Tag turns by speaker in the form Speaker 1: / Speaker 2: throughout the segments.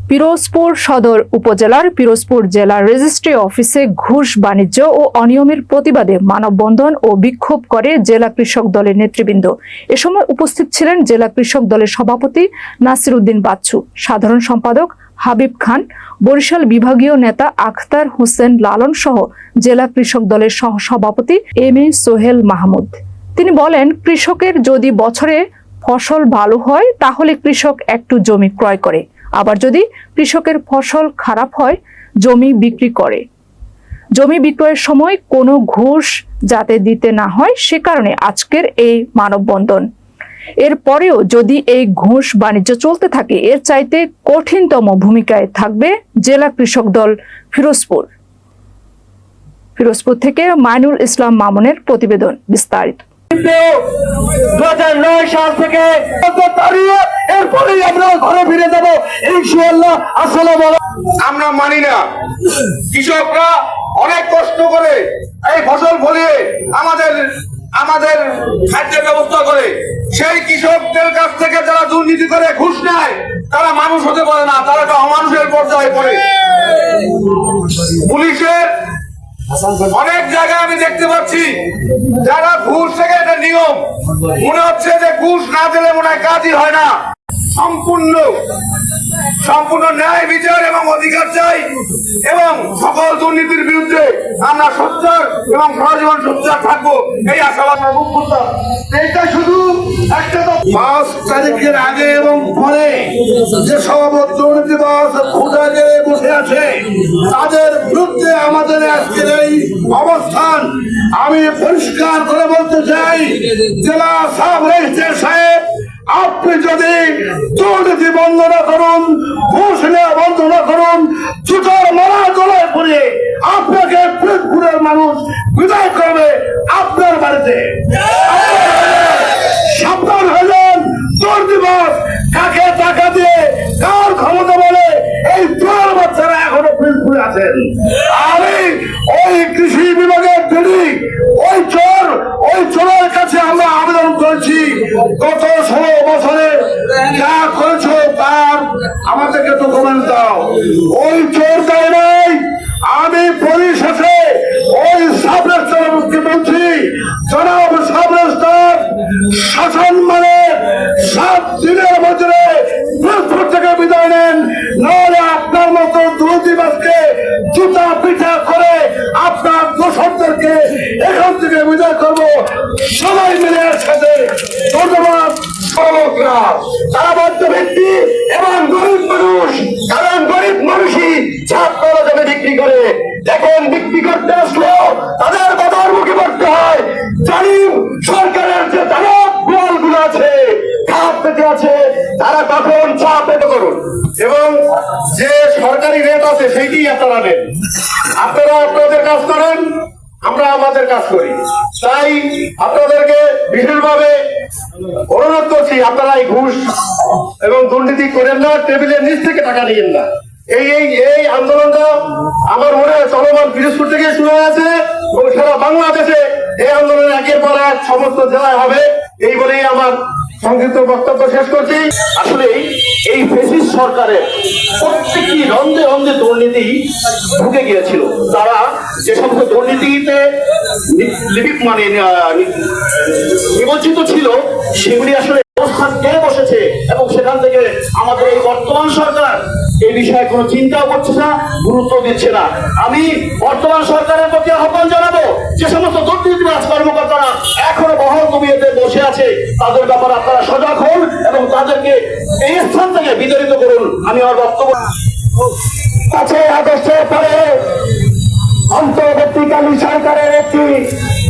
Speaker 1: পিরোজপুর সদর উপজেলার পিরোজপুর জেলা রেজিস্ট্রি অফিসে ঘুষ বাণিজ্য ও অনিয়মের প্রতিবাদে মানববন্ধন ও বিক্ষোভ করে জেলা কৃষক দলের নেতৃবৃন্দ। এ সময় উপস্থিত ছিলেন জেলা কৃষক দলের সভাপতি নাসির উদ্দিন বাচ্চু, সাধারণ সম্পাদক হাবিব খান, বরিশাল বিভাগীয় নেতা আখতার হোসেন লালন সহ জেলা কৃষক দলের সহ সভাপতি এম এ সোহেল মাহমুদ। তিনি বলেন, কৃষকের যদি বছরে ফসল ভালো হয় তাহলে কৃষক একটু জমি ক্রয় করে, আবার যদি কৃষকের ফসল খারাপ হয় জমি বিক্রি করে। জমি বিক্রয়ের সময় কোনো ঘুষ যাতে দিতে না হয় সে কারণে আজকের এই মানববন্ধন। এরপরেও যদি এই ঘুষ বাণিজ্য চলতে থাকে এর চাইতে কঠিনতম ভূমিকায় থাকবে জেলা কৃষক দল ফিরোজপুর থেকে মাইনুল ইসলাম মামুনের প্রতিবেদন। বিস্তারিত
Speaker 2: 2009 সাল থেকে এরপরেই আমরা ঘরে ফিরে যাব ইনশাআল্লাহ। আসসালামু আলাইকুম। আমরা মানি না কৃষকরা অনেক কষ্ট করে এই ফসল ফলিয়ে আমাদের খাদ্যের ব্যবস্থা করে, সেই কৃষকদের কাছ থেকে যারা দুর্নীতি করে ঘুষ নেয় তারা মানুষ হতে পারে না, তারা একটা অমানুষের পর্যায়ে পড়ে। পুলিশের অনেক জায়গায় আমি দেখতে পাচ্ছি যারা ঘুষ থেকে একটা নিয়ম মনে হচ্ছে যে ঘুষ না দিলে মনে হয় কাজই হয় না। সম্পূর্ণ ন্যায় বিচার এবং অধিকার চাই এবং সকল দুর্নীতির বিরুদ্ধে আমরা সোচ্চার এবং সারা জীবন সোচ্চার থাকবো এই আশাবাদ করতাম। এটা শুধু একটা 5 তারিখের আগে এবং পরে যে সব দুর্নীতিবাজ ক্ষুধা গেড়ে বসে আছে তাদের বিরুদ্ধে আমাদের আজকের এই অবস্থান। আমি পরিষ্কার করে বলতে চাই, জেলা সাব রেজিস্ট্রার সাহেব, আপনি যদি দুর্নীতি বন্ধ না করুন, ঘুষ নেওয়া বন্ধ না করুন, জুতার মারা গলায় পড়ে আপনাকে ফরিদপুরের মানুষ বিদায় করবে আপনার বাড়িতে। সাবধান হয়ে যান, দুর্নীতিবাজ কাকে টাকা দিয়ে কার ক্ষমতা বলে এই তোর বাচ্চারা এখনো ফরিদপুরে আছেন। আমি ওই কৃষি বিভাগের দিদি ওই চোরের কাছে আমরা আবেদন করেছি, গত 16 বছরে যা করেছ তার আমাদেরকে ডকুমেন্ট দাও। ওই চোর দেয় নাই। আমি পরিশেষে ওই সাব রেজিস্ট্রারকে বলছি, জনাব সাব রেজিস্ট্রার, শাসন মানে 7 দিনের মধ্যে ফরিদপুর থেকে বিদায় নেন, নাহলে আপনার মতো দুর্নীতিবাজকে জুতা পিঠা করে আপনার দোষরদেরকে এখান থেকে বিদায় করবো সবাই মিলে একসাথে। ধন্যবাদ। তারা মধ্যবিত্তি এবং গরিব মানুষ, কারণ গরিব মানুষই ছাত্র জমি বিক্রি করে। দেখেন, বিক্রি করতে আসলেও তাদের বাধার মুখে পড়তে হয়। জালিম সরকারের যে দানব গোয়ালগুলো আছে, খাপ পেতে আছে, তারা কখন চা পেতে করুন এবং যে সরকারি রেট আছে সেইটি আপনারা নেন। আপনারা আপনাদের কাজ করেন, আমরা আমাদের কাজ করি। তাই আপনাদেরকে বিশেষভাবে অনুরোধ করছি, আপনারা এই ঘুষ এবং দুর্নীতি করেন না, টেবিলের নিচ থেকে টাকা নিয়েন না। এই আন্দোলনটা আমার মনে হয় চলমান পিরোজপুর থেকে শুরু হয়েছে এবং সারা বাংলাদেশে এই আন্দোলন একের পর এক সমস্ত জেলায় হবে। এই বলেই আমার সংক্ষিপ্ত বক্তব্য শেষ করছি।
Speaker 3: আসলে এই ফ্যাসিস্ট সরকারের প্রত্যেকটি রন্ধে রন্ধে দুর্নীতি ঢুকে গিয়েছিল। তারা যে সমস্ত দুর্নীতিতে নিমজ্জিত ছিল সেগুলি আসলে অবস্থান পেয়ে বসেছে এবং সেখান থেকে আমাদের এই বর্তমান সরকার এই বিষয়ে কোনো চিন্তাও করছে না, গুরুত্ব দিচ্ছে না। আমি বর্তমান সরকারের প্রতি আহ্বান জানাবো, যে সমস্ত দুর্নীতিবাজ কর্মকর্তারা এখনো বহল জমিতে বসে আছে তাদের ব্যাপারে আপনারা সজাগ হন এবং তাদেরকে এই স্থান থেকে বিতাড়িত করুন। আমি আমার বক্তব্য
Speaker 2: 5 আগস্টের পরে অন্তর্বর্তীকালীন সরকারের একটি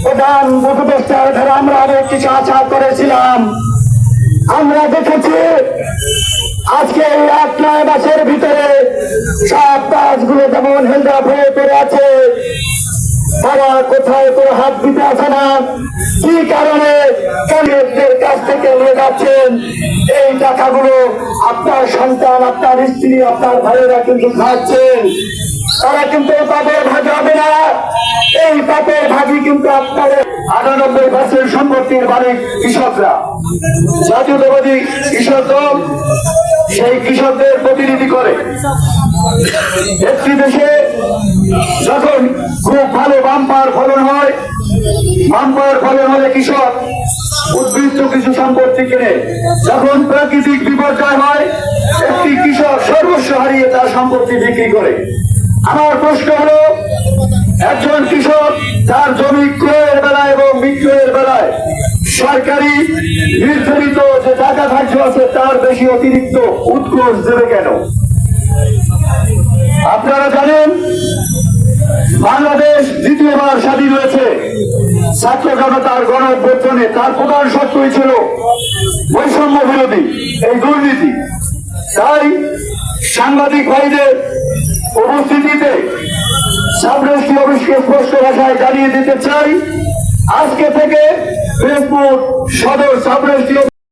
Speaker 2: প্রধান উপদেষ্টার ধরে আমরা একটি সাক্ষাৎ করেছিলাম। আমরা দেখেছি আজকে এই 8-9 মাসের ভিতরে সব কাজগুলো যেমন হেলদা হয়ে পড়ে আছে, তারা কোথায় কোনো হাত দিতে আছে না, কি কারণে ক্যান্ডিডেটদের কাছ থেকে নিয়ে যাচ্ছেন এই টাকাগুলো? আপনার সন্তান, আপনার স্ত্রী, আপনার ভাইয়েরা কিন্তু খাচ্ছেন। তারা কিন্তু পাপের ভাগ হবে না। এই পাপের ভাগই কিন্তু আপনার 98% সম্পত্তির মালিক কৃষকরা। জাতীয়তাবাদী কৃষক দল সেই কৃষকদের প্রতিনিধি করে। একটি দেশে যখন খুব ভালো বাম্পার ফলন হয়, বাম্পার ফলন হলে কৃষক উদ্বৃত্ত কিছু সম্পত্তি কিনে। যখন প্রাকৃতিক বিপর্যয় হয়, একটি কৃষক সর্বস্ব হারিয়ে তার সম্পত্তি বিক্রি করে। আমার প্রশ্ন হলো, একজন কৃষক তার জমি ক্রয়ের বেলায় এবং বিক্রয়ের বেলায় সরকারি নির্ধারিত যে টাকা ধার্য আছে তার বেশি অতিরিক্ত উৎকোচ দেবে কেন? আপনারা জানেন বাংলাদেশ দ্বিতীয়বার স্বাধীন হয়েছে ছাত্র জনতার গণ অভ্যুত্থানে। তার প্রধান শর্তই ছিল বৈষম্য বিরোধী এই দুর্নীতি। তাই সাংবাদিক ভাইদের উপস্থিতিতে সাবরেজিস্ট্রি অফিসকে স্পষ্ট ভাষায় জানিয়ে দিতে চাই, আজকে থেকে ফেসবুক সদর সাবরেজিস্ট্রি